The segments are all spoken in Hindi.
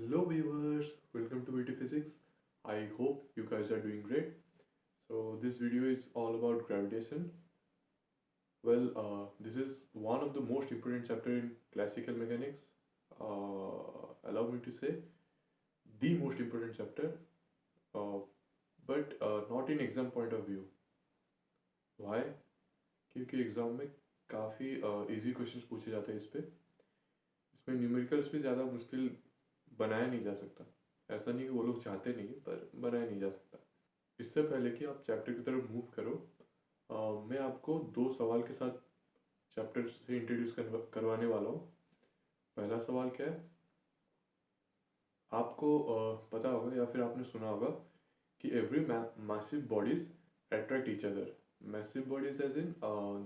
Hello viewers, welcome to BT Physics. I hope you guys are doing great. So this video is all about gravitation. This is one of the most important chapter in classical mechanics. Allow me to say the most important chapter, uh, but not in exam point of view. Why? क्योंकि एग्जाम में काफ़ी इजी क्वेश्चंस पूछे जाते हैं इसमें न्यूमेरिकल्स भी ज़्यादा मुश्किल बनाया नहीं जा सकता। ऐसा नहीं कि वो लोग चाहते नहीं, पर बनाया नहीं जा सकता। इससे पहले कि आप चैप्टर की तरफ मूव करो, मैं आपको दो सवाल के साथ चैप्टर से इंट्रोड्यूस करवाने वाला हूँ। पहला सवाल क्या है, आपको पता होगा या फिर आपने सुना होगा कि every massive bodies attract each other. Massive bodies as in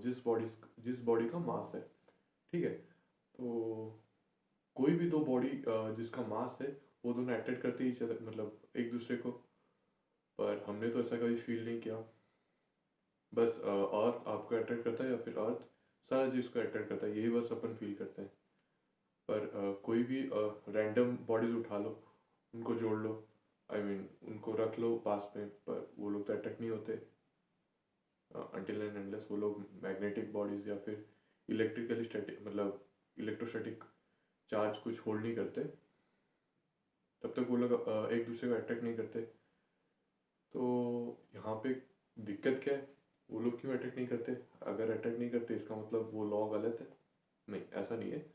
जिस बॉडी का मास है, ठीक है। तो कोई भी दो बॉडी जिसका मास है वो दोनों अट्रैक्ट करते ईच अदर, मतलब एक दूसरे को। पर हमने तो ऐसा कभी फील नहीं किया। बस अर्थ आपको अट्रैक्ट करता है या फिर अर्थ सारा चीज़ को अट्रैक्ट करता है, यही बस अपन फील करते हैं। पर कोई भी रैंडम बॉडीज उठा लो, उनको जोड़ लो, उनको रख लो पास में, पर वो लोग तो अट्रैक्ट नहीं होते अनटिल एंड अनलेस वो लोग मैग्नेटिक बॉडीज या फिर इलेक्ट्रिकली स्टैटिक, मतलब इलेक्ट्रोस्टैटिक चार्ज कुछ होल्ड नहीं करते, तब तक वो लोग एक दूसरे को अट्रैक्ट नहीं करते। तो यहाँ पे दिक्कत क्या है, वो लोग क्यों अट्रैक्ट नहीं करते? अगर अट्रैक्ट नहीं करते इसका मतलब वो लॉ गलत है? नहीं, ऐसा नहीं है।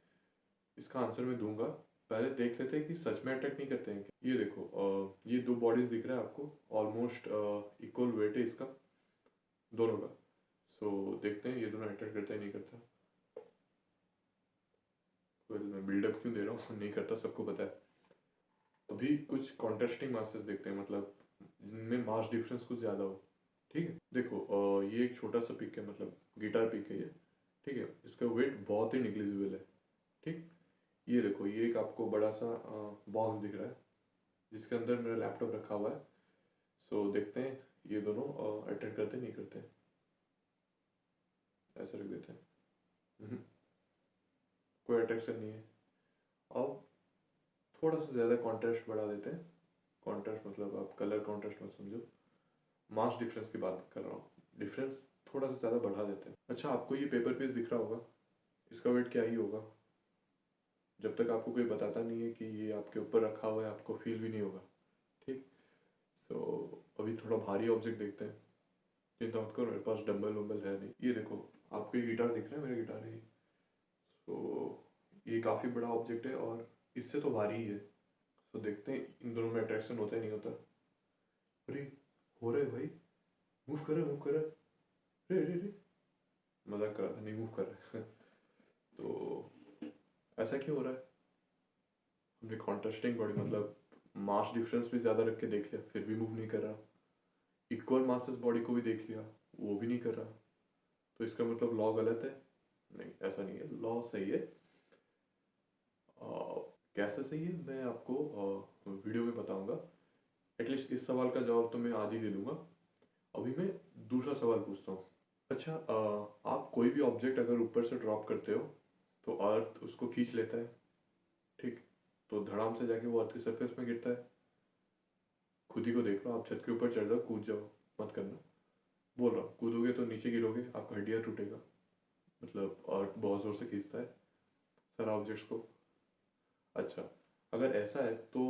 इसका आंसर मैं दूंगा। पहले देख लेते हैं कि सच में अट्रैक्ट नहीं करते हैं क्या। ये देखो, ये दो बॉडीज दिख रहा है आपको, ऑलमोस्ट इक्वल वेट है इसका दोनों का। सो देखते हैं ये दोनों अट्रैक्ट करता है नहीं करता। मैं बिल्डअप क्यों दे रहा हूँ? नहीं करता, सबको पता है। अभी कुछ कॉन्ट्रास्टिंग मासेस देखते हैं, मतलब जिनमें मास डिफरेंस कुछ ज़्यादा हो। ठीक है, देखो ये एक छोटा सा पिक है, मतलब गिटार पिक है ये। ठीक है, इसका वेट बहुत ही निग्लिजिबल है। ठीक, ये देखो, ये एक आपको बड़ा सा बॉक्स दिख रहा है जिसके अंदर मेरा लैपटॉप रखा हुआ है। सो देखते हैं ये दोनों अटेंड करते नहीं करते। ऐसा रख देते हैं। हम्म, कोई अट्रैक्शन नहीं है। अब थोड़ा सा ज़्यादा कॉन्ट्रास्ट बढ़ा देते हैं। कॉन्ट्रास्ट मतलब आप कलर कॉन्ट्रास्ट मत समझो, मास डिफरेंस की बात कर रहा हूँ। डिफरेंस थोड़ा सा ज़्यादा बढ़ा देते हैं। अच्छा, आपको ये पेपर पीस दिख रहा होगा, इसका वेट क्या ही होगा? जब तक आपको कोई बताता नहीं है कि ये आपके ऊपर रखा हुआ है, आपको फील भी नहीं होगा। ठीक। सो अभी थोड़ा भारी ऑब्जेक्ट देखते हैं। चिंता मत करो, मेरे पास डम्बल वम्बल है नहीं। ये देखो, आपको ये गिटार दिख रहा है, मेरा गिटार है ये। सो ये काफ़ी बड़ा ऑब्जेक्ट है और इससे तो भारी ही है। तो देखते हैं इन दोनों में अट्रैक्शन होता है नहीं होता। अरे, हो रहा है भाई, मूव कर रहा है, मूव कर रहा है। रे रे रे, मजाक कर रहा था, नहीं मूव कर रहा है। तो ऐसा क्यों हो रहा है? हमने कॉन्ट्रास्टिंग बॉडी, मतलब मास डिफरेंस भी ज़्यादा रख के देख लिया, फिर भी मूव नहीं कर रहा। इक्वल मासेस बॉडी को भी देख लिया, वो भी नहीं कर रहा। तो इसका मतलब लॉ गलत है? नहीं, ऐसा नहीं है, लॉ सही है। कैसे सही है मैं आपको वीडियो में बताऊंगा। एटलीस्ट इस सवाल का जवाब तो मैं आज ही दे दूंगा। अभी मैं दूसरा सवाल पूछता हूँ। अच्छा, आप कोई भी ऑब्जेक्ट अगर ऊपर से ड्रॉप करते हो तो अर्थ उसको खींच लेता है। ठीक, तो धड़ाम से जाके वो अर्थ की सरफेस में गिरता है। खुद ही को देख लो, आप छत के ऊपर चढ़ जाओ, कूद जाओ, मत करना। बोल रहा हूँ, कूदोगे तो नीचे गिरोगे, आपका हड्डियाँ टूटेगा। मतलब अर्थ बहुत जोर से खींचता है सारा ऑब्जेक्ट्स को। अच्छा, अगर ऐसा है तो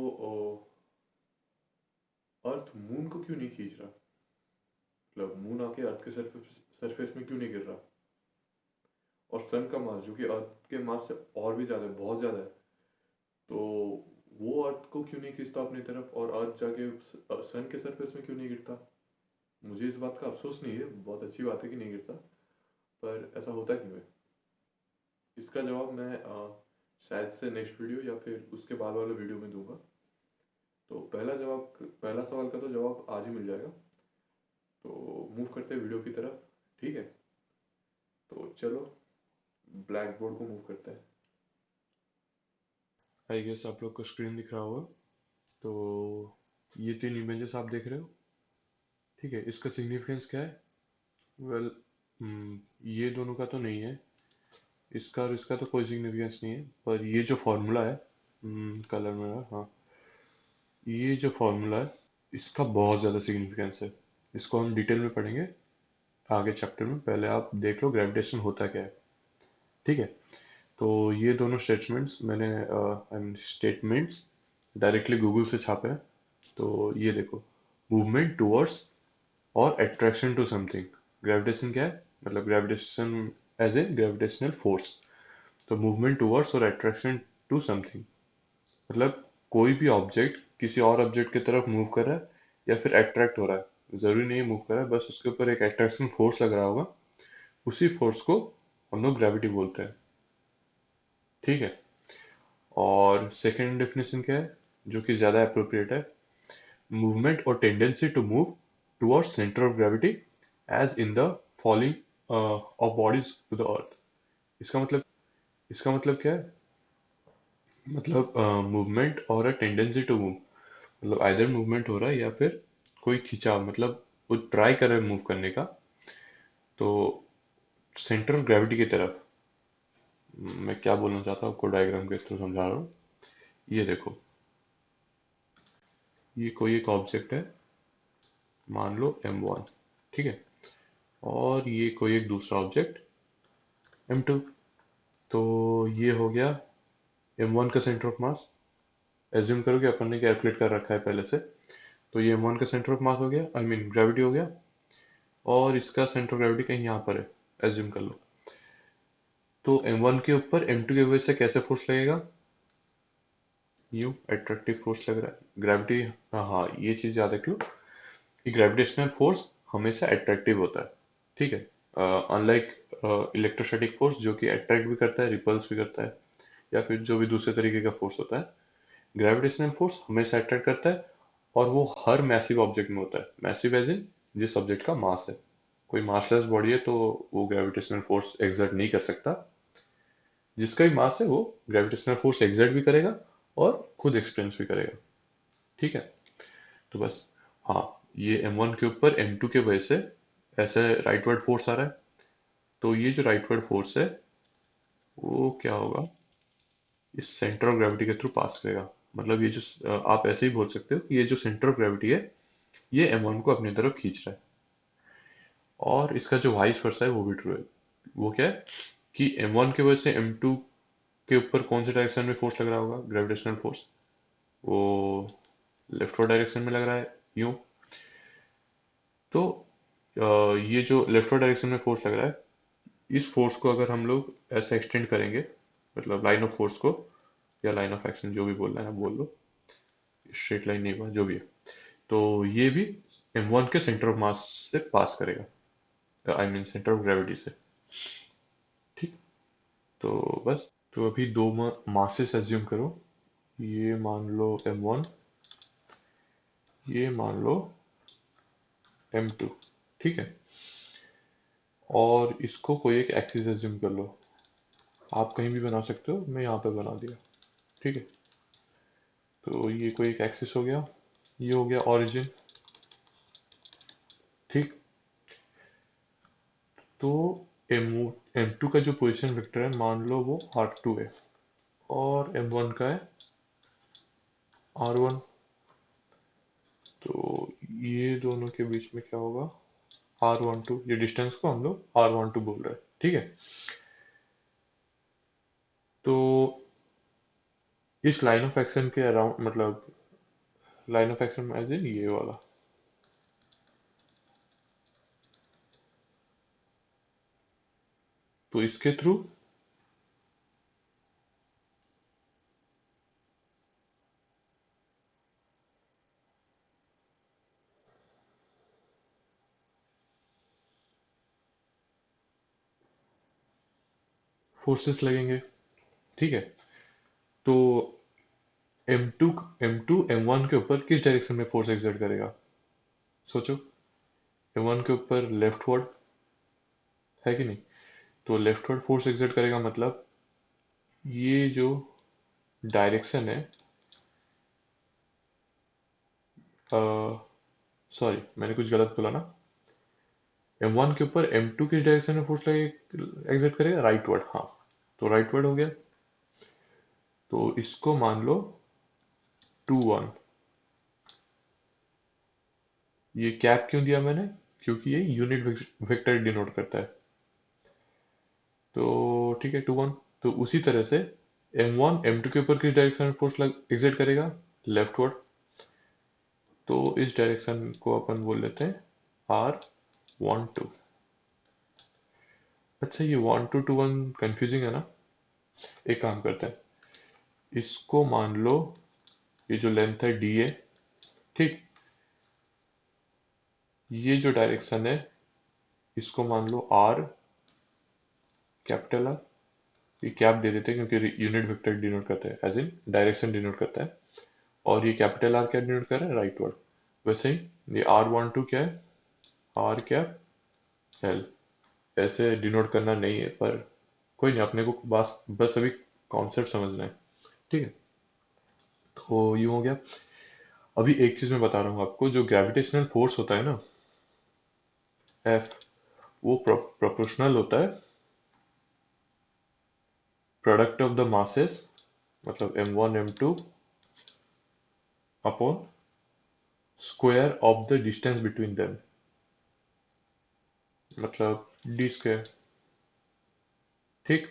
अर्थ मून को क्यों नहीं खींच रहा? मतलब मून आके अर्थ के सरफेस में क्यों नहीं गिर रहा? और सन का मास जो कि अर्थ के मास से और भी ज़्यादा है, बहुत ज़्यादा है, तो वो अर्थ को क्यों नहीं खींचता अपनी तरफ और अर्थ जाके सन के सरफेस में क्यों नहीं गिरता? मुझे इस बात का अफसोस नहीं है, बहुत अच्छी बात है कि नहीं गिरता, पर ऐसा होता क्यों है? इसका जवाब मैं शायद से नेक्स्ट वीडियो या फिर उसके बाद वाले वीडियो में दूंगा। तो पहला सवाल का तो जवाब आज ही मिल जाएगा। तो मूव करते हैं वीडियो की तरफ। ठीक है, तो चलो ब्लैक बोर्ड को मूव करते हैं। आई गेस आप लोग को स्क्रीन दिख रहा होगा। तो ये तीन इमेजेस आप देख रहे हो, ठीक है। इसका सिग्निफिकेंस क्या है? वेल, ये दोनों का तो नहीं है, इसका और इसका तो कोई सिग्निफिकेंस नहीं है, पर ये जो फॉर्मूला है, कलर में, हाँ, ये जो फॉर्मूला है इसका बहुत ज़्यादा सिग्निफिकेंस है, इसको हम डिटेल में पढ़ेंगे आगे चैप्टर में। पहले आप देख लो ग्रेविटेशन होता क्या है, ठीक है। तो ये दोनों स्टेटमेंट्स डायरेक्टली गूगल से छापे हैं। तो ये देखो, मूवमेंट टूवर्ड्स और अट्रैक्शन टू समथिंग। ग्रेविटेशन क्या है, मतलब gravitation as a gravitational force. तो मूवमेंट टूवर्ड्स और अट्रैक्शन टू समथिंग मतलब कोई भी ऑब्जेक्ट किसी और ऑब्जेक्ट की तरफ मूव कर रहा है या फिर अट्रैक्ट हो रहा है, जरूरी नहीं मूव कर रहा है, बस उसके ऊपर एक अट्रैक्शन फोर्स लग रहा होगा, उसी फोर्स को हम लोग ग्रेविटी बोलते हैं, ठीक है। और सेकेंड डेफिनेशन क्या है जो कि ज़्यादा अप्रोप्रिएट है, मूवमेंट और tendency to move towards centre of gravity as in the falling of bodies to the earth. इसका मतलब इसका मतलब क्या है, मतलब मूवमेंट और अ टेंडेंसी टू मूव, मतलब आइदर मूवमेंट हो रहा है या फिर कोई खिंचाव, मतलब वो ट्राई कर रहा है मूव करने का, तो सेंटर ऑफ ग्रेविटी की तरफ। मैं क्या बोलना चाहता हूँ आपको डायग्राम के थ्रू समझा रहा हूँ। ये देखो, ये कोई एक ऑब्जेक्ट है, मान लो M1, ठीक है। और ये कोई एक दूसरा ऑब्जेक्ट M2। तो ये हो गया M1 का सेंटर ऑफ मास। एज्यूम करो कि अपन ने कैलकुलेट कर रखा है पहले से। तो ये M1 का सेंटर ऑफ मास हो गया, आई मीन ग्रेविटी हो गया, और इसका सेंटर ऑफ ग्रेविटी कहीं यहाँ पर है, एज्यूम कर लो। तो M1 के ऊपर M2 की वजह से कैसे फोर्स लगेगा, यू अट्रैक्टिव फोर्स लग रहा है ग्रेविटी। हाँ, ये चीज़ याद रखियो कि ग्रेविटेशनल फोर्स हमेशा अट्रैक्टिव होता है, ठीक है। अनलाइक इलेक्ट्रोस्टैटिक फोर्स जो कि अट्रैक्ट भी करता है, रिपल्स भी करता है, या फिर जो भी दूसरे तरीके का फोर्स होता है, ग्रेविटेशनल फोर्स हमेशा अट्रैक्ट करता है। और वो हर मैसिव ऑब्जेक्ट में होता है, मैसिव एज इन जिस ऑब्जेक्ट का मास है। कोई मासलेस बॉडी है तो वो ग्रेविटेशनल फोर्स एग्जर्ट नहीं कर सकता, जिसका भी मास है वो ग्रेविटेशनल फोर्स एग्जर्ट भी करेगा और खुद एक्सपीरियंस भी करेगा, ठीक है। तो बस, हाँ, ये M1 के ऊपर M2 के वजह से ऐसे राइटवर्ड फोर्स आ रहा है। तो ये जो राइटवर्ड फोर्स है वो क्या होगा, इस सेंटर ऑफ ग्रेविटी के थ्रू पास करेगा। मतलब ये जो आप ऐसे ही बोल सकते हो कि ये जो सेंटर ऑफ ग्रेविटी है ये M1 को अपनी तरफ खींच रहा है। और इसका जो वाइस वर्सा है वो भी ट्रू है। वो क्या है कि M1 के वजह से M2 के ऊपर कौन से डायरेक्शन में फोर्स लग रहा होगा, ग्रेविटेशनल फोर्स, वो लेफ्टवर्ड डायरेक्शन में लग रहा है, यूं। तो ये जो लेफ्टवर्ड डायरेक्शन में फोर्स लग रहा है, इस फोर्स को अगर हम लोग ऐसे एक्सटेंड करेंगे, मतलब लाइन ऑफ फोर्स को या लाइन ऑफ एक्शन जो भी बोलना है आप बोल लो, स्ट्रेट लाइन नहीं हुआ जो भी है, तो ये भी M1 के सेंटर ऑफ मास से पास करेगा, I mean centre of gravity से, ठीक। तो बस, तो अभी दो मासेस एज्यूम करो, ये मान लो M1, ये मान लो M2, ठीक है। और इसको कोई एक एक्सिस एज्यूम कर लो, आप कहीं भी बना सकते हो, मैं यहाँ पे बना दिया, ठीक है। तो ये कोई एक एक्सिस हो गया, ये हो गया ओरिजिन, ठीक। तो M2 का जो पोजीशन वेक्टर है मान लो वो R2 है, और M1 का है R1। तो ये दोनों के बीच में क्या होगा, R12, ये डिस्टेंस को हम लोग R12 बोल रहे हैं, ठीक है। तो इस लाइन ऑफ एक्शन के अराउंड, मतलब line of action as in ये वाला, तो इसके थ्रू फोर्सेस लगेंगे, ठीक है। तो M2 M2 M1 के ऊपर किस डायरेक्शन में फोर्स एक्सर्ट करेगा, सोचो। M1 के ऊपर लेफ्टवर्ड है कि नहीं, तो लेफ्टवर्ड फोर्स एक्सर्ट करेगा, मतलब ये जो डायरेक्शन है, सॉरी मैंने कुछ गलत बोला ना, M1 के ऊपर M2 किस डायरेक्शन में फोर्स लगे एक्सर्ट करेगा, राइटवर्ड, हाँ। तो राइटवर्ड हो गया, तो इसको मान लो 2-1, ये कैप क्यों दिया मैंने? क्योंकि ये यूनिट वेक्टर डिनोट करता है। तो ठीक है, 2 1। तो उसी तरह से M1 M2 के ऊपर किस डायरेक्शन में फोर्स एग्जर्ट करेगा? लेफ्टवर्ड। तो इस डायरेक्शन को अपन बोल लेते हैं R12। अच्छा, ये 1 2 2 1 कंफ्यूजिंग है ना? एक काम करते हैं, इसको मान लो ये जो लेंथ है DA, ठीक। ये जो डायरेक्शन है इसको मान लो R, कैपिटल आर। ये कैप दे देते हैं क्योंकि यूनिट वेक्टर डिनोट करता है, एज इन डायरेक्शन डिनोट करता है। और ये कैपिटल आर क्या डिनोट कर रहा है? राइटवर्ड। वैसे ही ये R12 क्या है? R cap L. ऐसे डिनोट करना नहीं है, पर कोई नहीं, अपने को बस बस अभी कॉन्सेप्ट समझना है। ठीक है, तो ये हो गया। अभी एक चीज मैं बता रहा हूँ आपको, जो ग्रेविटेशनल फोर्स होता है ना, एफ, वो प्रोपोर्शनल होता है प्रोडक्ट ऑफ द मासेस, मतलब M1 M2 upon square of the distance between them, मतलब डी स्क्वायर। ठीक।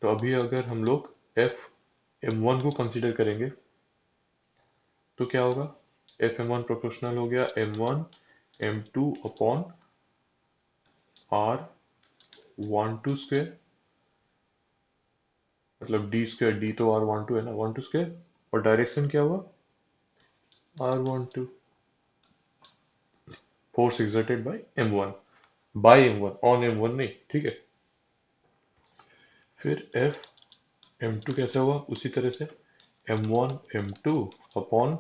तो अभी अगर हम लोग एफ M1 को कंसीडर करेंगे तो क्या होगा? एफ M1 प्रोपोर्शनल हो गया M1 M2 upon R12 square, मतलब डी स्क्वायर, डी तो R12 है ना, 12 स्क्वायर। और डायरेक्शन क्या हुआ? R12, force exerted by M1 on M1 नहीं, ठीक है। फिर एफ M2 कैसे हुआ? उसी तरह से M1 M2 upon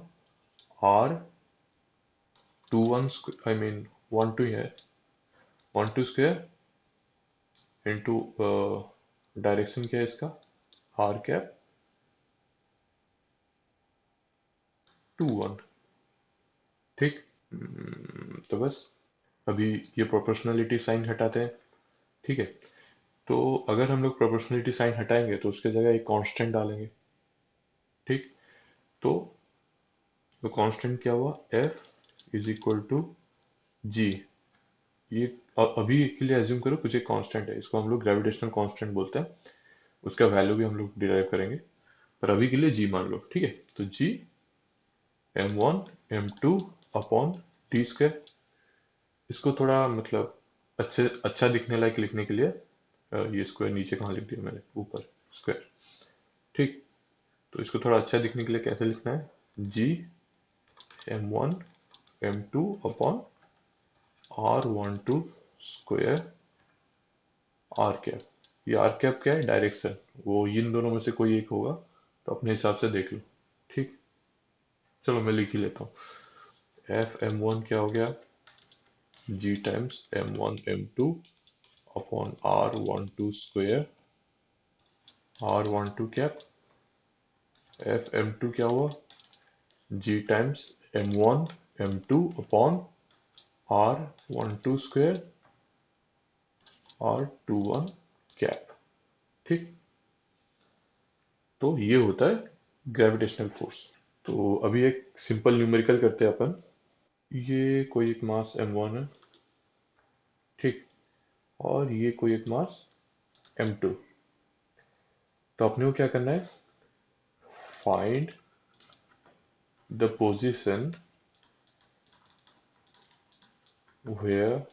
R21 I mean 12 है, 12 स्क्वायर इंटू डायरेक्शन क्या है इसका? R cap 21। ठीक। तो बस अभी ये प्रोपोर्शनलिटी साइन हटाते हैं। ठीक है, तो अगर हम लोग प्रोपोर्शनलिटी साइन हटाएंगे तो उसके जगह एक कांस्टेंट डालेंगे। ठीक। तो कांस्टेंट क्या हुआ? एफ इज इक्वल टू जी। ये अभी के लिए एज्यूम करो कुछ एक कांस्टेंट है, इसको हम लोग ग्रेविटेशनल कांस्टेंट बोलते हैं। उसका वैल्यू भी हम लोग डिराइव करेंगे, पर अभी के लिए जी मान लो। ठीक है, तो जी M1 M2 upon T square. इसको थोड़ा मतलब अच्छा दिखने लायक लिखने के लिए ये स्क्वायर नीचे कहाँ लिख दिया मैंने? ऊपर स्क्वायर। ठीक। तो इसको थोड़ा अच्छा दिखने के लिए कैसे लिखना है? G M1 M2 upon R12 square R cap. ये आर कैप क्या है? डायरेक्शन। वो इन दोनों में से कोई एक होगा, तो अपने हिसाब से देख लो। ठीक। चलो मैं लिख ही लेता हूँ। एफ M1 क्या हो गया? G times M1 M2 upon R12 square R12 cap. F M2 क्या हुआ? G times M1 M2 upon R12 square R21 cap. ठीक। तो ये होता है ग्रेविटेशनल फोर्स। तो अभी एक सिंपल न्यूमेरिकल करते हैं अपन। ये कोई एक मास M1 है, ठीक। और ये कोई एक मास M2। तो अपने को क्या करना है? Find the position where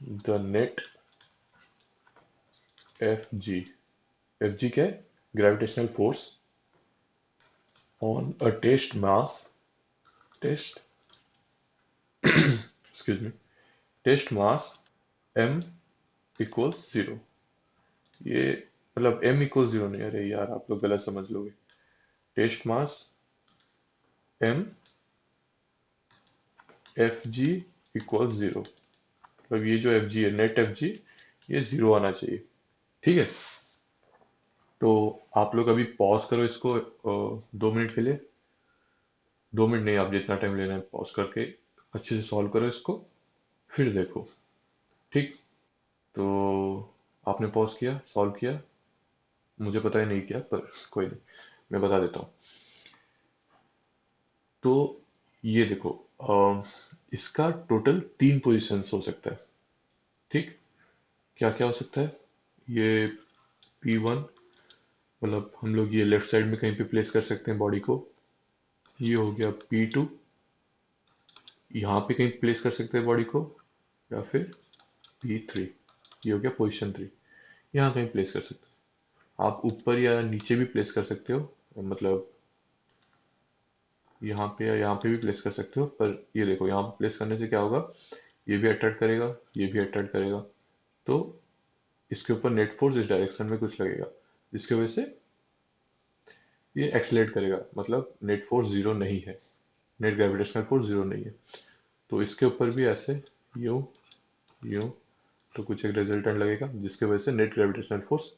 the net F G. F G क्या है? Gravitational force on a test excuse me, test mass m equals 0। ये मतलब m इक्वल 0 नहीं, अरे यार आप लोग गलत समझ लोगे। Test mass m F G equal 0, मतलब ये जो एफ जी है, नेट एफ जी, ये 0 आना चाहिए। ठीक है, तो आप लोग अभी पॉज करो इसको 2 मिनट के लिए। 2 मिनट नहीं, आप जितना टाइम लेना है पॉज करके अच्छे से सॉल्व करो इसको, फिर देखो। ठीक। तो आपने पॉज किया, सॉल्व किया, मुझे पता ही नहीं किया, पर कोई नहीं, मैं बता देता हूँ। तो ये देखो, इसका टोटल 3 पोजिशंस हो सकता है। ठीक, क्या क्या हो सकता है? ये P1, मतलब हम लोग ये लेफ्ट साइड में कहीं पे प्लेस कर सकते हैं बॉडी को। ये हो गया P2, यहाँ पे कहीं प्लेस कर सकते हैं बॉडी को, या फिर P3, ये हो गया पोजीशन 3, यहाँ कहीं प्लेस कर सकते हो। आप ऊपर या नीचे भी प्लेस कर सकते हो, मतलब यहाँ पे या यहाँ पे भी प्लेस कर सकते हो। पर ये देखो, यहाँ पे प्लेस करने से क्या होगा, ये भी अट्रैक्ट करेगा, ये भी अट्रैक्ट करेगा, तो इसके ऊपर नेट फोर्स इस डायरेक्शन में कुछ लगेगा, जिसकी वजह से ये एक्सलेट करेगा, मतलब नेट फोर्स जीरो नहीं है, नेट ग्रेविटेशनल फोर्स जीरो नहीं है। तो इसके ऊपर भी ऐसे यूं यूं, तो कुछ एक रिजल्टेंट लगेगा, जिसकी वजह से नेट ग्रेविटेशनल फोर्स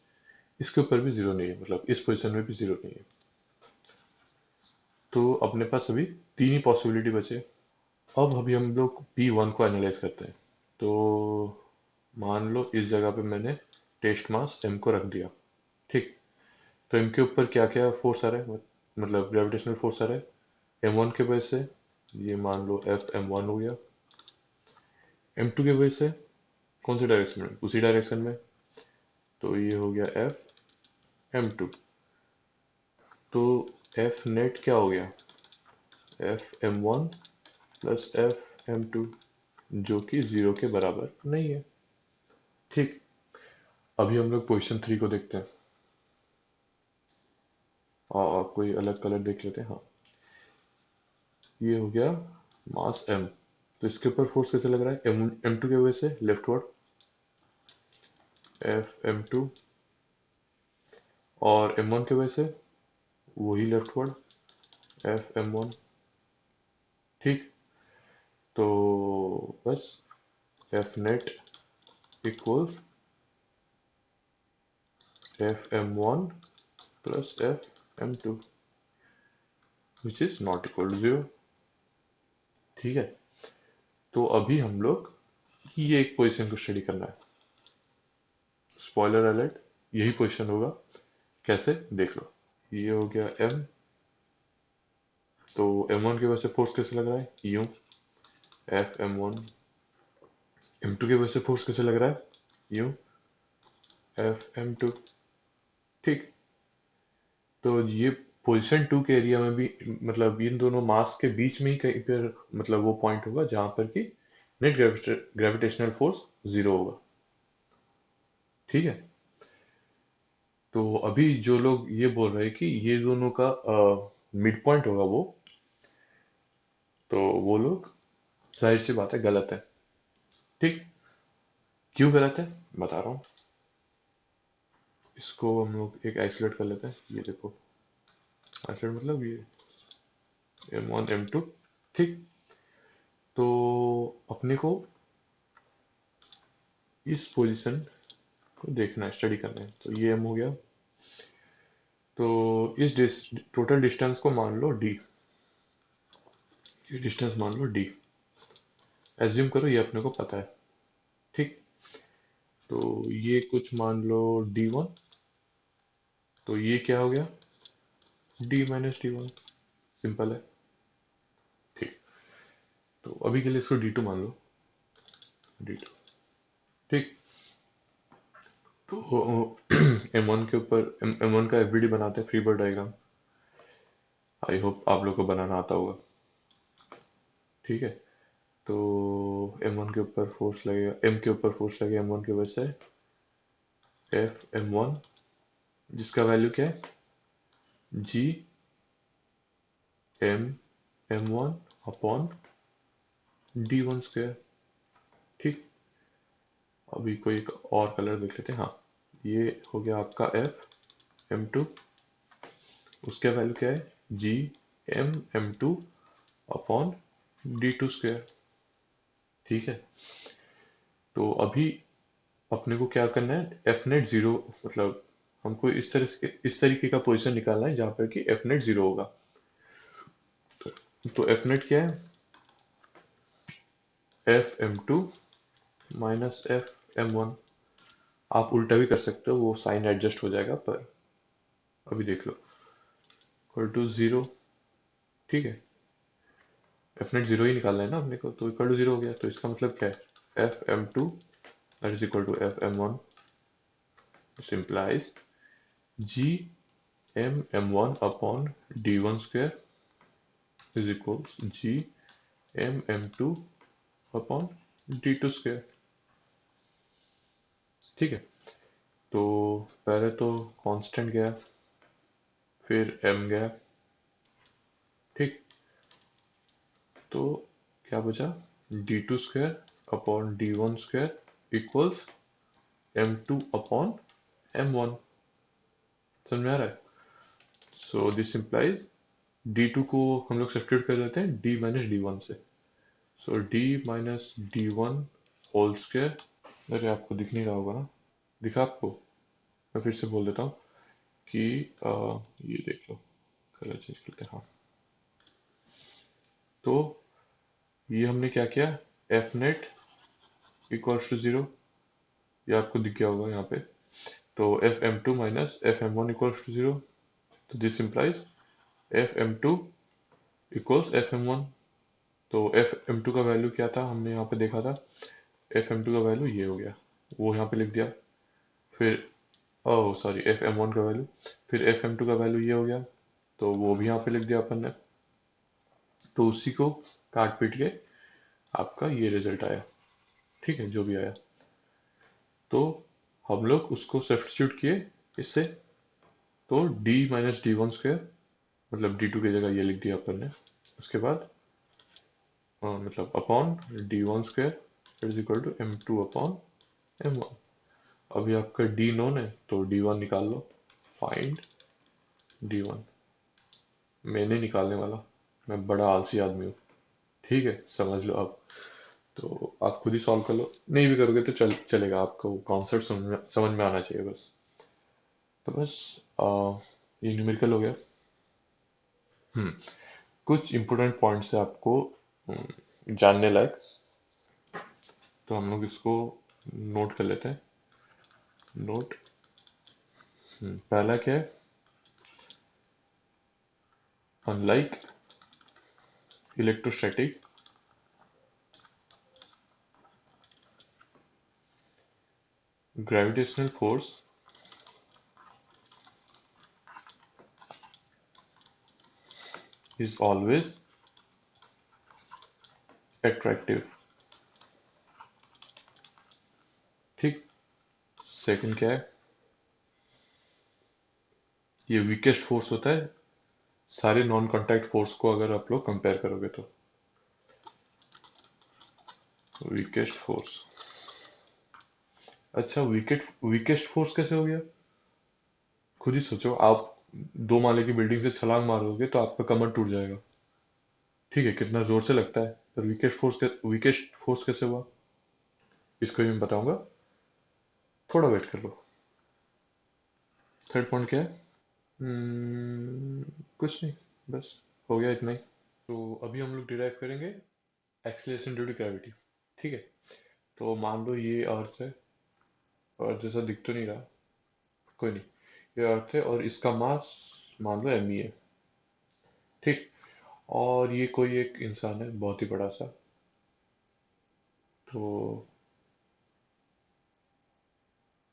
इसके ऊपर भी जीरो नहीं है, मतलब इस पोजीशन में भी जीरो नहीं है। तो अपने पास अभी 3 ही पॉसिबिलिटी बचे। अब अभी हम लोग P1 को एनालाइज करते हैं। तो मान लो इस जगह पे मैंने टेस्ट मास m को रख दिया। ठीक, तो m के ऊपर क्या क्या फोर्स आ रहा है, मतलब ग्रेविटेशनल फोर्स आ रहा है m1 के वजह से, ये मान लो F m1 हो गया। m2 के वजह से कौन सी डायरेक्शन में, उसी डायरेक्शन में, तो ये हो गया F m2। तो F नेट क्या हो गया, F m1 plus F m2, जो कि जीरो के बराबर नहीं है। ठीक, अभी हम लोग पोजीशन 3 को देखते हैं। कोई अलग कलर देख लेते हैं। हाँ, ये हो गया मास m, तो इसके ऊपर फोर्स कैसे लग रहा है, m2 के वजह से लेफ्टवर्ड F m2, और m1 के वजह से वही लेफ्टवर्ड F m1। ठीक, तो बस F net equals F m1 plus F m2, which is not equal to zero. ठीक है, तो अभी हम लोग ये एक पोजीशन को स्टडी करना है। स्पॉइलर अलर्ट, यही पोजीशन होगा, कैसे देख लो। ये हो गया m, तो m1 की वजह से फोर्स कैसे लग रहा है, यूं F m1, m2 की वजह से फोर्स कैसे लग रहा है, यूं F m2। ठीक, तो ये पोजीशन 2 के एरिया में भी, मतलब इन दोनों मास के बीच में ही कहीं पर, मतलब वो पॉइंट होगा जहां पर कि नेट ग्रेविटेशनल फोर्स जीरो होगा। ठीक है, तो अभी जो लोग ये बोल रहे हैं कि ये दोनों का मिड पॉइंट होगा वो, तो वो लोग, जाहिर सी बात है, गलत है। ठीक, क्यों गलत है बता रहा हूँ। इसको हम लोग एक आइसोलेट कर लेते हैं। ये देखो, आइसोलेट मतलब ये m1 m2। ठीक, तो अपने को इस पोजीशन को देखना है, स्टडी करना है। तो ये m हो गया, तो इस टोटल डिस्टेंस को मान लो d, ये डिस्टेंस मान लो d, एज्यूम करो ये अपने को पता है। ठीक, तो ये कुछ मान लो d1, तो ये क्या हो गया, d माइनस d1, सिंपल है। ठीक, तो अभी के लिए इसको d2 मान लो, d2। ठीक, तो m1 के ऊपर m1 का एफबीडी बनाते हैं, free body diagram. I hope आप लोग को बनाना आता होगा। ठीक है, तो m1 के ऊपर फोर्स लगेगा, m के ऊपर फोर्स लगेगा m1 की वजह से, F m1, जिसका वैल्यू क्या है, G m m1 upon d1 square. ठीक, अभी कोई एक और कलर देख लेते हैं। हाँ, ये हो गया आपका F m2, उसका वैल्यू क्या है, G m m2 upon d2 square. ठीक है, तो अभी अपने को क्या करना है, एफ नेट जीरो, मतलब हमको इस तरीके का पोजीशन निकालना है जहां पर कि एफ नेट जीरो होगा। तो एफ नेट क्या है, F M two minus F M one. आप उल्टा भी कर सकते हो, वो साइन एडजस्ट हो जाएगा, पर अभी देख लो, इक्वल टू जीरो। ठीक है, एफ नेट जीरो ही निकालना है ना अपने को, तो इक्वल टू जीरो हो गया। तो इसका मतलब क्या है, F M two that is equal to F M one, simplify G M M one upon D one square is equals G M M two upon D two square. ठीक है, तो पहले तो कांस्टेंट गया, फिर m गया। ठीक, तो क्या बचा, D two square upon D one square equals M two upon M one. समझ में आ रहा है? So this implies D two को हम लोग सब्स्टिट्यूट कर देते हैं डी माइनस डी वन से। So D minus D one whole square. अरे आपको दिख नहीं रहा होगा ना, दिखा आपको? मैं फिर से बोल देता हूँ कि ये देख लो, कलर चेंज करते हैं। हाँ, तो ये हमने क्या किया, F net equals to zero, ये आपको दिख गया होगा यहाँ पे। तो F M two minus F M one equals to zero, तो this implies F M two equals F M one. तो एफ एम टू का वैल्यू क्या था, हमने यहाँ पे देखा था, एफ एम टू का वैल्यू ये हो गया, वो यहाँ पे लिख दिया। फिर oh sorry, F M one का वैल्यू, फिर एफ एम टू का वैल्यू ये हो गया, तो वो भी यहाँ पे लिख दिया अपन ने। तो उसी को काट पीट के आपका ये रिजल्ट आया। ठीक है, जो भी आया, तो हम लोग उसको सब्स्टिट्यूट किए इससे। तो d minus D one square, मतलब d2 की जगह ये लिख दिया अपन ने। उसके बाद मतलब upon D one square is equal to M two upon M one. अभी आपका d नोन है तो d1 निकाल लो, फाइंड d1। मैं नहीं निकालने वाला, मैं बड़ा आलसी आदमी हूँ। ठीक है, समझ लो आप। तो आप खुद ही सॉल्व कर लो, नहीं भी करोगे तो चलेगा, आपको कॉन्सेप्ट समझ में आना चाहिए बस। तो बस ये न्यूमेरिकल हो गया। कुछ इंपॉर्टेंट पॉइंट्स है आपको जानने लायक, तो हम लोग इसको नोट कर लेते हैं। नोट, पहला क्या है, unlike electrostatic, gravitational force is always attractive। ठीक, सेकंड क्या है, ये वीकेस्ट फोर्स होता है सारे नॉन कांटेक्ट फोर्स को अगर आप लोग कंपेयर करोगे तो। वीकेस्ट फोर्स, अच्छा वीकेस्ट फोर्स कैसे हो गया, खुद ही सोचो। आप 2 माले की बिल्डिंग से छलांग मारोगे तो आपका कमर टूट जाएगा, ठीक है, कितना जोर से लगता है। पर वीकेस्ट फोर्स कैसे हुआ, इसको भी मैं बताऊंगा, थोड़ा वेट कर लो। थर्ड पॉइंट क्या है, कुछ नहीं, बस हो गया इतना ही। तो अभी हम लोग डिराइव करेंगे एक्सीलरेशन ड्यू टू ग्रेविटी। ठीक है, तो मान लो ये अर्थ है, अर्थ जैसा दिख तो नहीं रहा, कोई नहीं, ये अर्थ है और इसका मास मान लो एम ई है। ठीक, और ये कोई एक इंसान है बहुत ही बड़ा सा, तो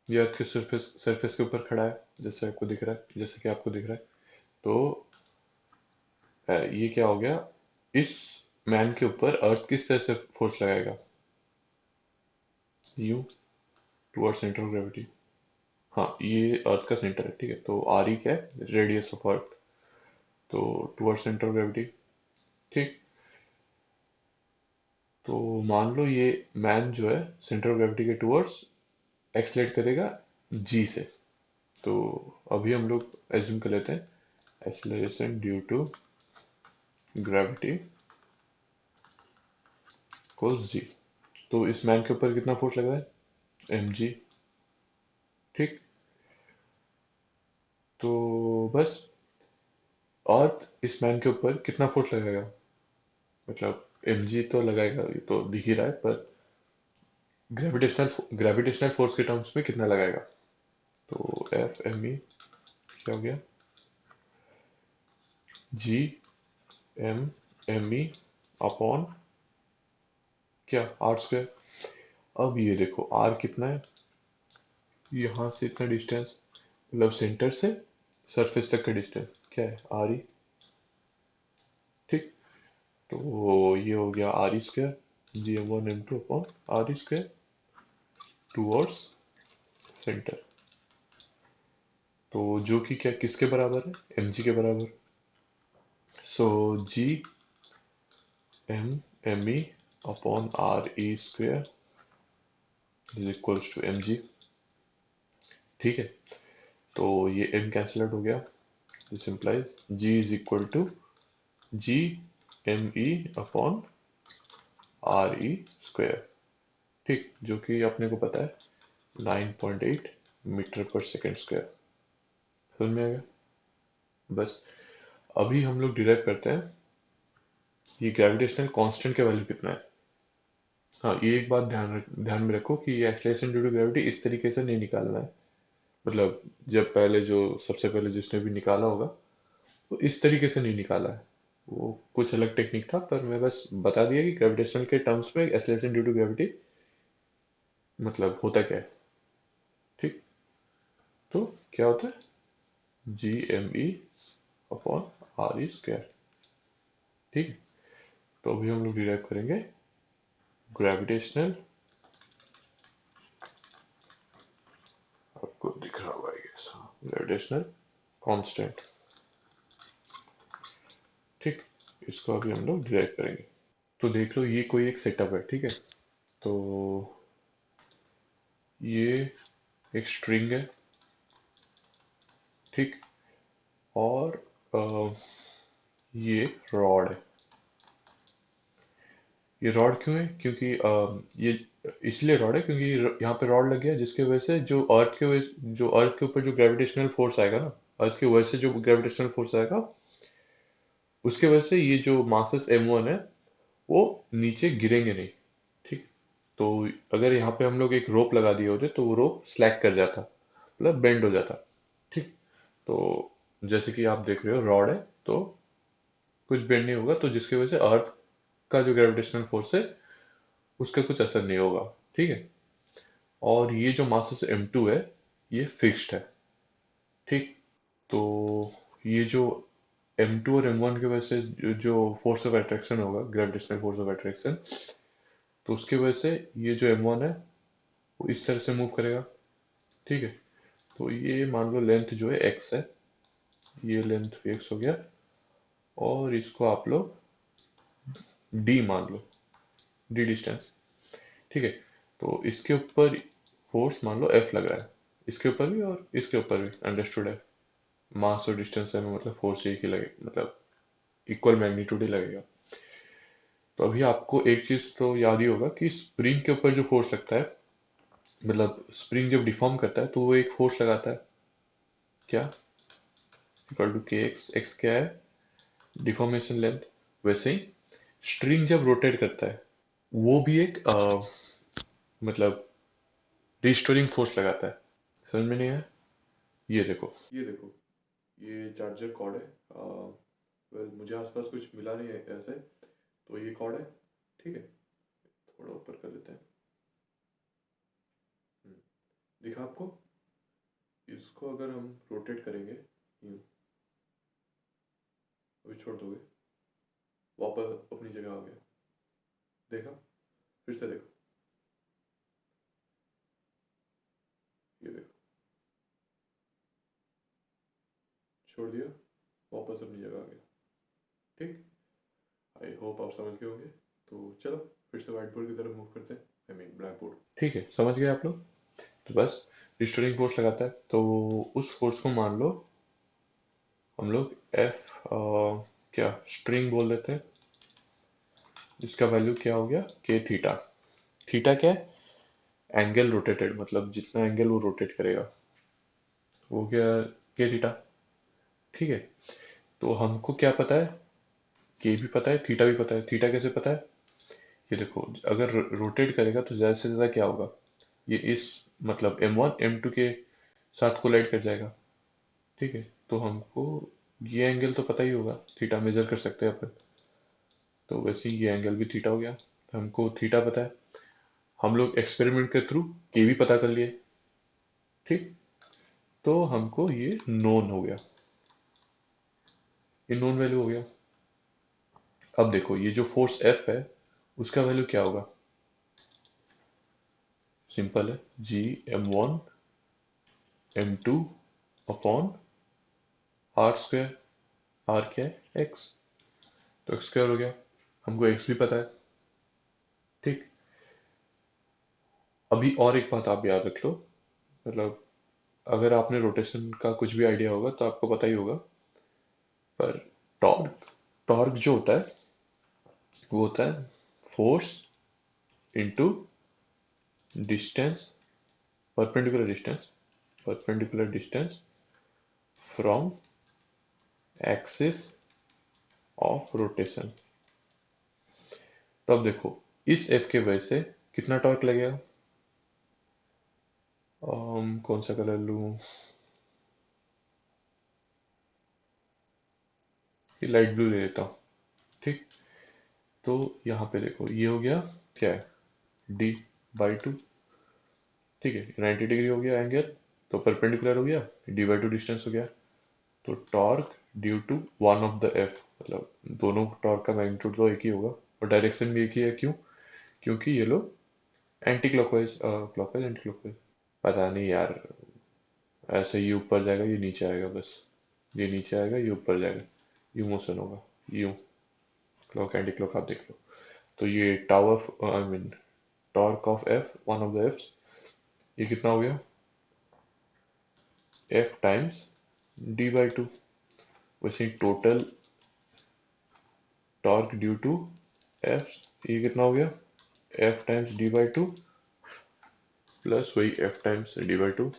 ये अर्थ के सरफेस के ऊपर खड़ा है, जैसे आपको दिख रहा है, जैसे कि आपको दिख रहा है। तो ये क्या हो गया, इस मैन के ऊपर अर्थ किस तरह से फोर्स लगाएगा, you, toward centre of gravity. हाँ, ये अर्थ का सेंटर है, ठीक है, तो आर ई क्या है, रेडियस ऑफ अर्थ, तो टुवर्ड सेंटर ऑफ ग्रेविटी। ठीक, तो मान लो ये मैन जो है सेंटर ऑफ ग्रेविटी के टुवर्ड्स एक्सलेट करेगा जी से। तो अभी हम लोग एज्यूम कर लेते हैं acceleration due to gravity equals G. तो इस मैन के ऊपर कितना फोर्स लग रहा है, एम जी। ठीक, तो बस अर्थ इस मैन के ऊपर कितना फोर्स लगाएगा, मतलब एम जी तो लगाएगा, ये तो दिख ही रहा है, पर ग्रेविटेशनल फोर्स के टर्म्स में कितना लगाएगा। तो एफ एम ई क्या हो गया, G M M E upon क्या आर स्क्वायर। अब ये देखो आर कितना है, यहाँ से इतना डिस्टेंस, मतलब सेंटर से सरफेस तक का डिस्टेंस क्या है, आर ई। ठीक, तो ये हो गया R E square G M one M two upon R E square towards centre. तो जो कि क्या किसके बराबर है, एम जी के बराबर। So G M M E upon R E square is equals to M G. ठीक है, तो ये m कैंसिल आउट हो गया, this implies g is equal to G M E upon R E square. ठीक, जो कि अपने को पता है 9.8 मीटर पर सेकेंड स्क्वायर। समझ में आ गया। बस अभी हम लोग डिराइव करते हैं ये ग्रेविटेशनल कांस्टेंट का वैल्यू कितना है। हाँ, ये एक बात ध्यान में रखो कि ये एक्सलेशन ड्यू टू ग्रेविटी इस तरीके से नहीं निकालना है। मतलब जब पहले जो सबसे पहले जिसने भी निकाला होगा वो इस तरीके से नहीं निकाला है, वो कुछ अलग टेक्निक था, पर मैं बस बता दिया कि ग्रेविटेशनल के टर्म्स में एक्सेलरेशन ड्यू टू ग्रेविटी मतलब होता क्या है। ठीक, तो क्या होता है G M E upon R E square. ठीक है, तो अभी हम लोग डिराइव करेंगे ग्रेविटेशनल, आपको दिख रहा होगा ग्रेविटेशनल कांस्टेंट। ठीक, इसको अभी हम लोग डिराइव करेंगे। तो देख लो ये कोई एक सेटअप है, ठीक है। तो ये एक स्ट्रिंग है, ठीक, और ये रॉड है। ये रॉड क्यों है, क्योंकि ये इसलिए रॉड है क्योंकि यहाँ पे रॉड लग गया, जिसकी वजह से जो अर्थ के ऊपर जो ग्रेविटेशनल फोर्स आएगा ना, अर्थ की वजह से जो ग्रेविटेशनल फोर्स आएगा उसके वजह से ये जो मासेस m1 है वो नीचे गिरेंगे नहीं। ठीक, तो अगर यहाँ पे हम लोग एक रोप लगा दिए होते तो वो रोप स्लैक कर जाता, मतलब बेंड हो जाता। ठीक, तो जैसे कि आप देख रहे हो रॉड है तो कुछ बेंड नहीं होगा, तो जिसकी वजह से अर्थ का जो ग्रेविटेशनल फोर्स है उसका कुछ असर नहीं होगा। ठीक है, और ये जो मासेस m2 है ये फिक्स्ड है। ठीक, तो ये जो m2 और m1 की वजह से जो फोर्स ऑफ अट्रैक्शन होगा, ग्रेविटेशनल फोर्स ऑफ अट्रैक्शन, तो उसकी वजह से ये जो m1 है वो इस तरह से मूव करेगा। ठीक है, तो ये मान लो लेंथ जो है x है, ये लेंथ x हो गया, और इसको आप लोग d मान लो, d डिस्टेंस। ठीक है, तो इसके ऊपर फोर्स मान लो F लग रहा है, इसके ऊपर भी और इसके ऊपर भी, अंडरस्टूड है। मास और डिस्टेंस है मतलब फोर्स एक ही लगे, मतलब इक्वल मैग्नीट्यूड ही लगेगा। तो अभी आपको एक चीज तो याद ही होगा कि स्प्रिंग के ऊपर जो फोर्स लगता है, मतलब स्प्रिंग जब डिफॉर्म करता है तो वो एक फोर्स लगाता है, क्या, इक्वल टू के एक्स। एक्स क्या है, डिफॉर्मेशन लेंथ। वैसे ही स्ट्रिंग जब रोटेट करता है वो भी एक मतलब रिस्टोरिंग फोर्स लगाता है। समझ में नहीं आया, ये देखो। ये देखो, ये चार्जर कॉर्ड है। वेल मुझे आसपास कुछ मिला नहीं है ऐसे, तो ये कॉर्ड है। ठीक है, थोड़ा ऊपर कर लेते हैं। हम्म, दिखा आपको। इसको अगर हम रोटेट करेंगे यूँ, अभी छोड़ दोगे, वापस अपनी जगह आ गया। देखा, फिर से देखो, ये देखो, छोड़ दिया, वापस अपनी जगह आ गया। ठीक, आई होप आप समझ गए होंगे। तो चलो फिर से व्हाइट बोर्ड की तरफ मूव करते हैं, आई मीन ब्लैक बोर्ड। ठीक है, समझ गए आप लोग। तो बस रिस्टोरिंग फोर्स लगाता है, तो उस फोर्स को मान लो हम लोग एफ क्या स्ट्रिंग बोल देते हैं, जिसका वैल्यू क्या हो गया के थीटा। थीटा क्या है, एंगल रोटेटेड, मतलब जितना एंगल वो रोटेट करेगा वो क्या, के थीटा। ठीक है, तो हमको क्या पता है, के भी पता है, थीटा भी पता है। थीटा कैसे पता है, ये देखो, अगर रोटेट करेगा तो ज़्यादा से ज़्यादा क्या होगा, ये इस मतलब m1 m2 के साथ कोलाइड कर जाएगा। ठीक है, तो हमको ये एंगल तो पता ही होगा, थीटा मेजर कर सकते हैं अपन। तो वैसे ही ये एंगल भी थीटा हो गया। हमको थीटा पता है, हम लोग एक्सपेरिमेंट के थ्रू के भी पता कर लिए। ठीक, तो हमको ये नोन हो गया, ये नोन वैल्यू हो गया। अब देखो ये जो फोर्स एफ है उसका वैल्यू क्या होगा? सिंपल है, G m1 m2 upon R square. R क्या है? एक्स। तो एक्स स्क्वायर हो गया, हमको एक्स भी पता है। ठीक, अभी और एक बात आप याद रख लो, मतलब अगर आपने रोटेशन का कुछ भी आइडिया होगा तो आपको पता ही होगा, पर टॉर्क टॉर्क जो होता है वो होता है force into distance, perpendicular distance from axis of rotation. तो अब देखो इस एफ के वजह से कितना टॉर्क लगेगा? कौन सा कलर लूं? ये लाइट ब्लू ले लेता हूँ। ठीक, तो यहाँ पे देखो ये हो गया, क्या है, डी बाई टू। ठीक है, 90 डिग्री हो गया एंगल, तो परपेंडिकुलर हो गया, डी बाई टू डिस्टेंस हो गया। तो torque due to one of the F, मतलब दोनों टॉर्क का मैग्नीट्यूड तो एक ही होगा और डायरेक्शन भी एक ही है। क्यों? क्योंकि ये लोग anti clockwise, clockwise anti clockwise, पता नहीं यार, ऐसे ये ऊपर जाएगा ये नीचे आएगा, बस ये नीचे आएगा ये ऊपर जाएगा, यू मोशन होगा, यू क्लॉक एंटी क्लॉक आप देख लो। तो ये tower, I mean torque of F, one of the Fs, ये कितना हो गया? F times D by two. वैसे total torque due to F ये कितना हो गया? F times D by two plus वही F times D by two,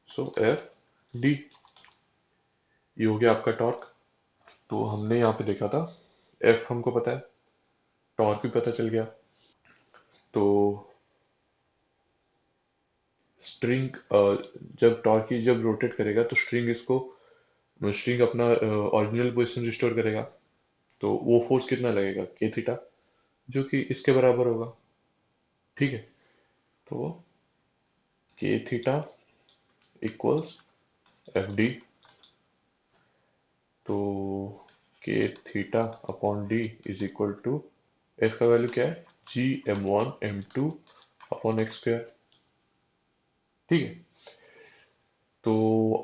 so F D, ये हो गया आपका टॉर्क। तो हमने यहाँ पे देखा था एफ हमको पता है, टॉर्क भी पता चल गया। तो स्ट्रिंग, जब टॉर्क की जब रोटेट करेगा तो स्ट्रिंग अपना ओरिजिनल पोजिशन रिस्टोर करेगा। तो वो फोर्स कितना लगेगा? के थीटा, जो कि इसके बराबर होगा। ठीक है, तो K theta equals F D. तो K theta upon D is equal to, F का वैल्यू क्या है? G m1 m2 upon X square. ठीक है, तो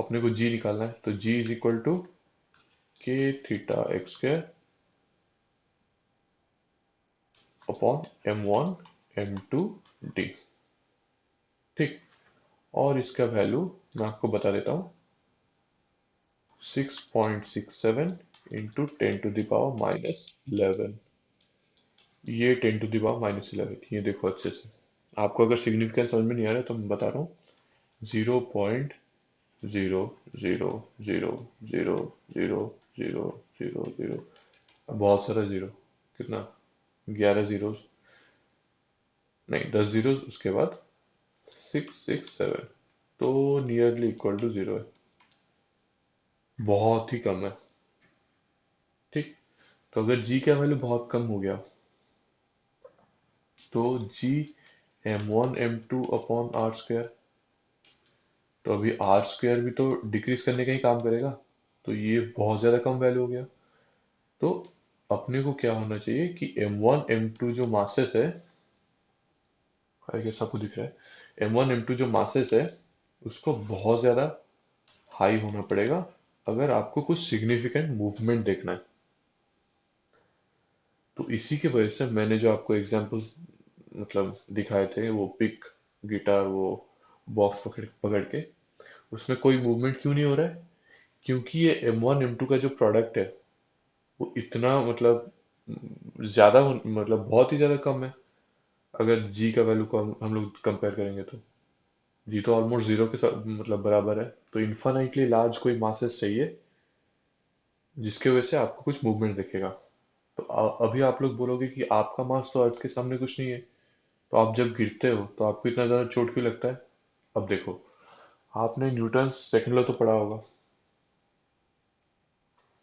अपने को जी निकालना है, तो G is equal to K theta X square upon m1 m2 D. ठीक, और इसका वैल्यू मैं आपको बता देता हूँ, 6.67 इंटू 10⁻⁻11। ये 10⁻⁻11, ये देखो अच्छे से, आपको अगर सिग्निफिकेंस समझ में नहीं आ रहा है तो मैं बता रहा हूँ, 0.0000000, बहुत सारा जीरो, कितना, 11 जीरो, नहीं 10 जीरो, उसके बाद 667, तो नियरली इक्वल टू जीरो है, बहुत ही कम है। ठीक, तो अगर जी का वैल्यू बहुत कम हो गया तो जी m1 m2 upon R square, तो अभी आर स्क्वायर भी तो डिक्रीज करने का ही काम करेगा, तो ये बहुत ज़्यादा कम वैल्यू हो गया। तो अपने को क्या होना चाहिए कि m1 m2 जो मासेस है, आई गेस आपको दिख रहा है, m1 m2 जो मासेस है उसको बहुत ज़्यादा हाई होना पड़ेगा अगर आपको कुछ सिग्निफिकेंट मूवमेंट देखना है। तो इसी की वजह से मैंने जो आपको एग्जांपल्स मतलब दिखाए थे, वो पिक गिटार, वो बॉक्स पकड़ पकड़ के, उसमें कोई मूवमेंट क्यों नहीं हो रहा है? क्योंकि ये m1 m2 का जो प्रोडक्ट है वो इतना मतलब ज़्यादा मतलब बहुत ही ज़्यादा कम है। अगर जी का वैल्यू को हम लोग कंपेयर करेंगे तो जी तो ऑलमोस्ट जीरो के साथ मतलब बराबर है। तो इन्फाइनाइटली लार्ज कोई मासेस चाहिए जिसके वजह से आपको कुछ मूवमेंट दिखेगा। तो अभी आप लोग बोलोगे कि आपका मास तो अर्थ के सामने कुछ नहीं है, तो आप जब गिरते हो तो आपको इतना ज़्यादा चोट क्यों लगता है? अब देखो, आपने न्यूटन सेकंड लॉ तो पढ़ा होगा,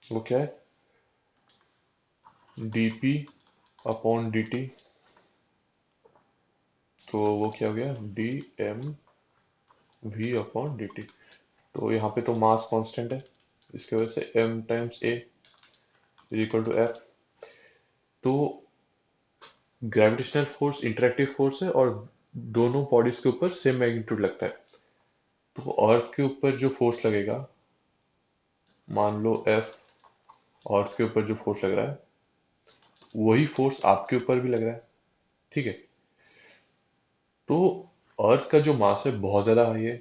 वो क्या है? dp अपॉन dt, तो वो क्या हो गया, dmv अपॉन dt। तो यहाँ पे तो मास कांस्टेंट है, इसके वजह से m times a is equal to f। तो ग्रेविटेशनल फोर्स इंटरेक्टिव फोर्स है और दोनों बॉडीज के ऊपर सेम मैग्नीट्यूड लगता है। तो अर्थ के ऊपर जो फोर्स लगेगा, मान लो F, अर्थ के ऊपर जो फोर्स लग रहा है वही फोर्स आपके ऊपर भी लग रहा है, ठीक है। तो अर्थ का जो मास है बहुत ज्यादा हाई है,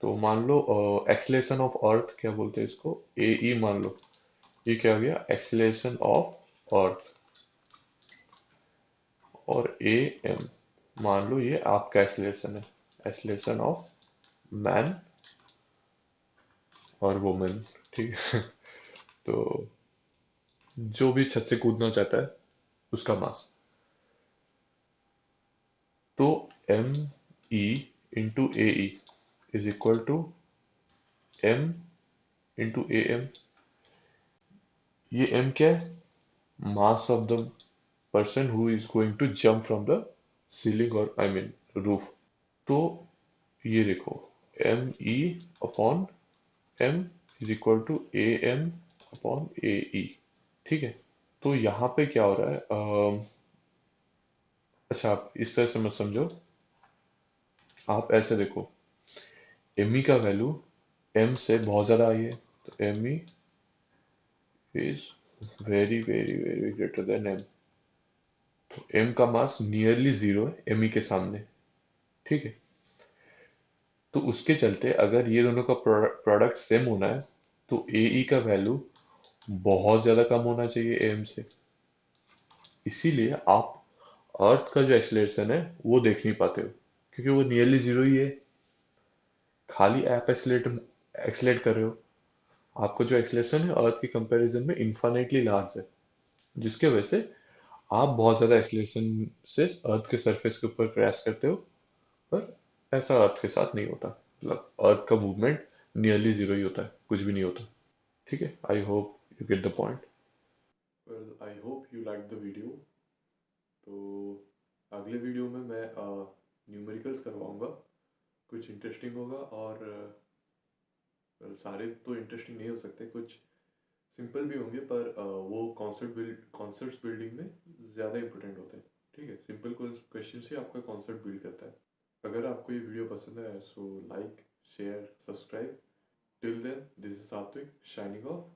तो मान लो एक्सीलरेशन ऑफ अर्थ क्या बोलते हैं इसको, ए ई मान लो, ये क्या हो गया, एक्सीलरेशन ऑफ अर्थ। और ए एम मान लो ये आपका एक्सीलरेशन है, एक्सीलरेशन ऑफ मैन और वुमेन, ठीक है। तो जो भी छत से कूदना चाहता है उसका मास। तो M E into A E is equal to M into A M. ये एम क्या है, mass of the person who is going to jump from the ceiling और आई मीन रूफ। तो ये देखो, M E upon M is equal to A M upon A E, ठीक है। तो यहाँ पे क्या हो रहा है, अच्छा आप इस तरह से मत समझो, आप ऐसे देखो, एम ई का वैल्यू एम से बहुत ज़्यादा आई है, तो M E is very very very greater than M. तो एम का मास नियरली जीरो है एम ई के सामने, ठीक है। तो उसके चलते अगर ये दोनों का प्रोडक्ट सेम होना है तो ए ई का वैल्यू बहुत ज़्यादा कम होना चाहिए एम से। इसीलिए आप अर्थ का जो एक्सीलरेशन है वो देख नहीं पाते हो, क्योंकि वो नियरली जीरो ही है। खाली आप एक्सीलरेट कर रहे हो, आपको जो एक्सीलरेशन है अर्थ के कंपैरिजन में इन्फाइनाइटली लार्ज है, जिसके वजह से आप बहुत ज़्यादा एक्सीलरेशन से अर्थ के सरफेस के ऊपर क्रैश करते हो। पर ऐसा अर्थ के साथ नहीं होता, मतलब अर्थ का मूवमेंट नियरली जीरो ही होता है, कुछ भी नहीं होता, ठीक है। I hope you get the point. Well I hope you like the video. तो अगले वीडियो में मैं न्यूमेरिकल्स करवाऊँगा, कुछ इंटरेस्टिंग होगा। और well, सारे तो इंटरेस्टिंग नहीं हो सकते, कुछ सिंपल भी होंगे, पर वो कॉन्सेप्ट्स बिल्डिंग में ज़्यादा इंपॉर्टेंट होते हैं, ठीक है। सिंपल क्वेश्चन से आपका कॉन्सेप्ट बिल्ड करता है। अगर आपको ये वीडियो पसंद आया so like share subscribe. Till then this is Satvik signing of.